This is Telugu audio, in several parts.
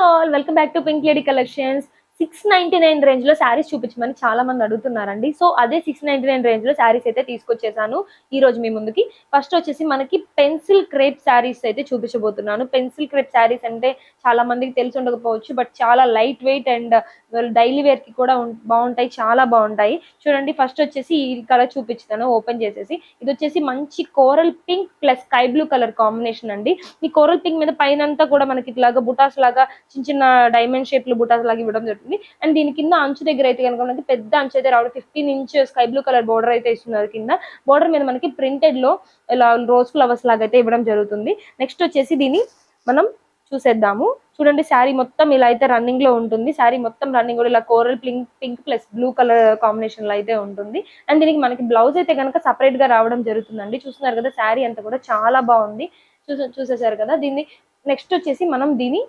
All welcome back to pink lady collections. 699 range లో శారీస్ చూపించమని చాలా మంది అడుగుతున్నారండి. సో అదే 699 రేంజ్ లో శారీస్ అయితే తీసుకొచ్చేసాను ఈ రోజు మీ ముందుకి. ఫస్ట్ వచ్చేసి మనకి పెన్సిల్ క్రేప్ శారీస్ అయితే చూపించబోతున్నాను. పెన్సిల్ క్రేప్ శారీస్ అంటే చాలా మందికి తెలిసి ఉండకపోవచ్చు, బట్ చాలా light weight and daily wear కి కూడా బాగుంటాయి, చాలా బాగుంటాయి. చూడండి, ఫస్ట్ వచ్చేసి ఈ కలర్ చూపించుతాను ఓపెన్ చేసేసి. ఇది వచ్చేసి మంచి coral pink plus sky blue colour combination అండి. ఈ కోరల్ పింక్ మీద పైన అంతా కూడా మనకి ఇట్లాగా బుటాస్ లాగా చిన్న చిన్న డైమండ్ షేప్ లో బుటాస్ లాగా ఇవ్వడం జరుగుతుంది. అండ్ దీని కింద అంచు దగ్గర అయితే కనుక మనకి పెద్ద అంచు అయితే రావడం 15 inch sky blue colour border అయితే ఇస్తున్నారు. కింద బోర్డర్ మీద మనకి ప్రింటెడ్ లో ఇలా రోజ్ ఫ్లవర్స్ లాగా అయితే ఇవ్వడం జరుగుతుంది. నెక్స్ట్ వచ్చేసి దీన్ని మనం చూసేద్దాము. చూడండి, శారీ మొత్తం ఇలా అయితే రన్నింగ్ లో ఉంటుంది. శారీ మొత్తం రన్నింగ్ కూడా ఇలా coral pink plus blue colour combination లో అయితే ఉంటుంది. అండ్ దీనికి మనకి బ్లౌజ్ అయితే కనుక సపరేట్ గా రావడం జరుగుతుందండి. చూస్తున్నారు కదా, శారీ అంతా కూడా చాలా బాగుంది. చూసేసారు కదా. దీన్ని నెక్స్ట్ వచ్చేసి మనం దీని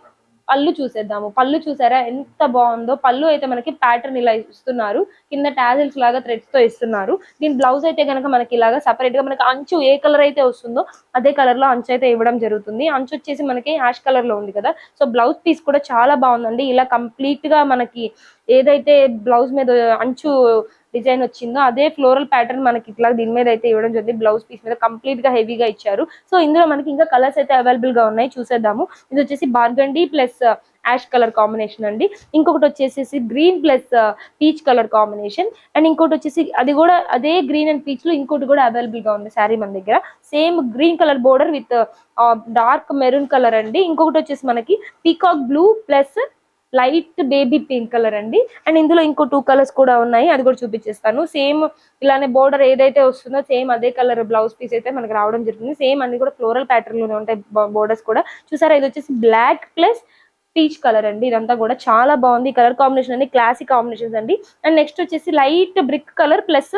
పళ్ళు చూసేద్దాము. పళ్ళు చూసారా ఎంత బాగుందో. పళ్ళు అయితే మనకి ప్యాటర్న్ ఇలా ఇస్తున్నారు, కింద టాజిల్స్ లాగా థ్రెడ్స్ తో ఇస్తున్నారు. దీని బ్లౌజ్ అయితే కనుక మనకి ఇలాగా సపరేట్ గా మనకి అంచు ఏ కలర్ అయితే వస్తుందో అదే కలర్ లో అంచు అయితే ఇవ్వడం జరుగుతుంది. అంచు వచ్చేసి మనకి యాష్ కలర్ లో ఉంది కదా. సో బ్లౌజ్ పీస్ కూడా చాలా బాగుందండి. ఇలా కంప్లీట్ గా మనకి ఏదైతే బ్లౌజ్ మీద అంచు డిజైన్ వచ్చిందో అదే ఫ్లోరల్ ప్యాటర్న్ మనకి ఇట్లా దీని మీద అయితే ఇవ్వడం జరిగింది. బ్లౌజ్ పీస్ మీద కంప్లీట్ గా హెవీగా ఇచ్చారు. సో ఇందులో మనకి ఇంకా కలర్స్ అయితే అవైలబుల్ గా ఉన్నాయి, చూసేద్దాము. ఇది వచ్చేసి బార్గండీ ప్లస్ యాష్ కలర్ కాంబినేషన్ అండి. ఇంకొకటి వచ్చేసి green plus peach colour combination. And ఇంకోటి వచ్చేసి అది కూడా అదే గ్రీన్ అండ్ పీచ్ లో ఇంకోటి కూడా అవైలబుల్ గా ఉంది శారీ మన దగ్గర. Same green colour border with dark maroon colour అండి. ఇంకొకటి వచ్చేసి మనకి peacock blue plus light baby pink colour అండి. అండ్ ఇందులో ఇంకో 2 కలర్స్ కూడా ఉన్నాయి, అది కూడా చూపించేస్తాను. సేమ్ ఇలానే బోర్డర్ ఏదైతే వస్తుందో సేమ్ అదే కలర్ బ్లౌజ్ పీస్ అయితే మనకి రావడం జరుగుతుంది. సేమ్ అన్ని కూడా ఫ్లోరల్ ప్యాటర్న్ లోనే ఉంటాయి బోర్డర్స్ కూడా. చూసారా, ఇది వచ్చేసి బ్లాక్ ప్లస్ పీచ్ కలర్ అండి. ఇదంతా కూడా చాలా బాగుంది. కలర్ కాంబినేషన్ అండి, క్లాసిక్ కాంబినేషన్స్ అండి. అండ్ నెక్స్ట్ వచ్చేసి light brick colour plus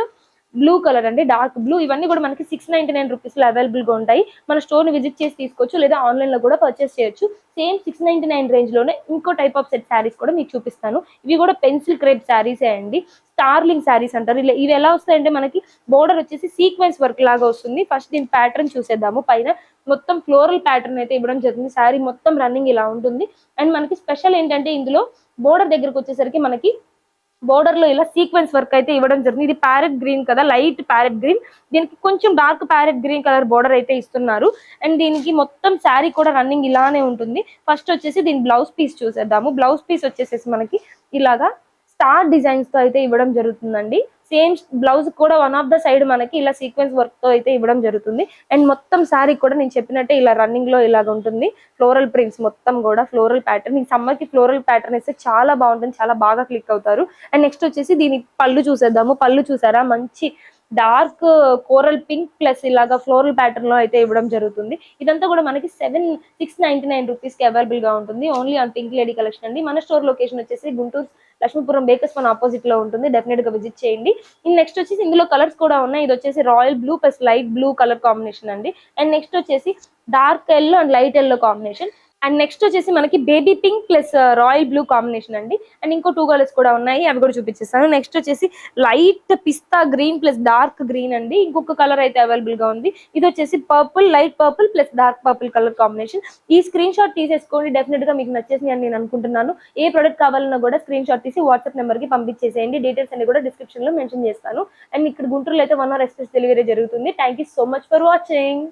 blue colour అండి, డార్క్ బ్లూ. ఇవన్నీ కూడా మనకి 699 రూపీస్ లో అవైలబుల్ గా ఉంటాయి. మన స్టోర్ ని విజిట్ చేసి తీసుకోవచ్చు, లేదా ఆన్లైన్ లో కూడా పర్చేస్ చేయొచ్చు. సేమ్ 699 రేంజ్ లోనే ఇంకో టైప్ ఆఫ్ సెట్ శారీస్ కూడా మీకు చూపిస్తాను. ఇవి కూడా పెన్సిల్ క్రేప్ శారీసే అండి. స్టార్లింగ్ శారీస్ అంటారు. ఇవి ఎలా వస్తాయంటే మనకి బోర్డర్ వచ్చేసి సీక్వెన్స్ వర్క్ లాగా వస్తుంది. ఫస్ట్ దీని ప్యాటర్న్ చూసేద్దాము. పైన మొత్తం ఫ్లోరల్ ప్యాటర్న్ అయితే ఇవ్వడం జరుగుతుంది. శారీ మొత్తం రన్నింగ్ ఇలా ఉంటుంది. అండ్ మనకి స్పెషల్ ఏంటంటే ఇందులో బోర్డర్ దగ్గరకు వచ్చేసరికి మనకి బోర్డర్ లో ఇలా సీక్వెన్స్ వర్క్ అయితే ఇవ్వడం జరిగింది. ఇది ప్యారెట్ గ్రీన్ కదా, లైట్ ప్యారెట్ గ్రీన్. దీనికి కొంచెం dark parrot green colour border అయితే ఇస్తున్నారు. అండ్ దీనికి మొత్తం శారీ కూడా రన్నింగ్ ఇలానే ఉంటుంది. ఫస్ట్ వచ్చేసి దీని బ్లౌజ్ పీస్ చూసేద్దాము. బ్లౌజ్ పీస్ వచ్చేసేసి మనకి ఇలాగా స్టార్ డిజైన్స్ తో అయితే ఇవ్వడం జరుగుతుందండి. సేమ్ బ్లౌజ్ కూడా వన్ ఆఫ్ ద సైడ్ మనకి ఇలా సీక్వెన్స్ వర్క్ తో అయితే ఇవ్వడం జరుగుతుంది. అండ్ మొత్తం శారీ కూడా నేను చెప్పినట్టే ఇలా రన్నింగ్ లో ఇలాగ ఉంటుంది. ఫ్లోరల్ ప్రింట్స్ మొత్తం కూడా ఫ్లోరల్ ప్యాటర్న్. ఈ సమ్మర్ కి ఫ్లోరల్ ప్యాటర్న్ ఇస్తే చాలా బాగుంటుంది, చాలా బాగా క్లిక్ అవుతారు. అండ్ నెక్స్ట్ వచ్చేసి దీని పళ్ళు చూసేద్దాము. పళ్ళు చూసారా, మంచి డార్క్ కోరల్ పింక్ ప్లస్ ఇలాగా ఫ్లోరల్ ప్యాటర్న్ లో అయితే ఇవ్వడం జరుగుతుంది. ఇదంతా కూడా మనకి 699 రూపీస్ కి అవైలబుల్ గా ఉంటుంది, only on pink lady collection అండి. మన స్టోర్ లొకేషన్ వచ్చేసి గుంటూరు లక్ష్మీపురం బేకర్స్ మన ఆపోజిట్ లో ఉంటుంది. డెఫినెట్ గా విజిట్ చేయండి. నెక్స్ట్ వచ్చేసి ఇందులో కలర్స్ కూడా ఉన్నాయి. ఇది వచ్చేసి royal blue plus light blue colour combination అండి. అండ్ నెక్స్ట్ వచ్చేసి dark yellow and light yellow combination. And next వచ్చేసి మనకి baby pink plus royal blue combination అండి. అండ్ ఇంకో 2 కలర్స్ కూడా ఉన్నాయి, అవి కూడా చూపించేస్తాను. నెక్స్ట్ వచ్చేసి లైట్ పిస్తా గ్రీన్ ప్లస్ డార్క్ గ్రీన్ అండి. ఇంకొక కలర్ అయితే అవైలబుల్ గా ఉంది. ఇది వచ్చేసి purple, light purple plus dark purple colour combination. ఈ స్క్రీన్ షాట్ తీసేసుకోండి, డెఫినెట్ గా మీకు నచ్చేసి అని నేను అనుకుంటున్నాను. ఏ ప్రొడక్ట్ కావాలన్నా కూడా స్క్రీన్ షాట్ తీసి వాట్సాప్ నెంబర్ కి పంపించేసేయండి. డీటెయిల్స్ అన్ని కూడా డిస్క్రిప్షన్ లో మెన్షన్ చేస్తాను. అండ్ ఇక్కడ గుంటూరులో అయితే 1 hour ఎక్స్ప్రెస్ డెలివరీ జరుగుతుంది. Thank you so much for watching.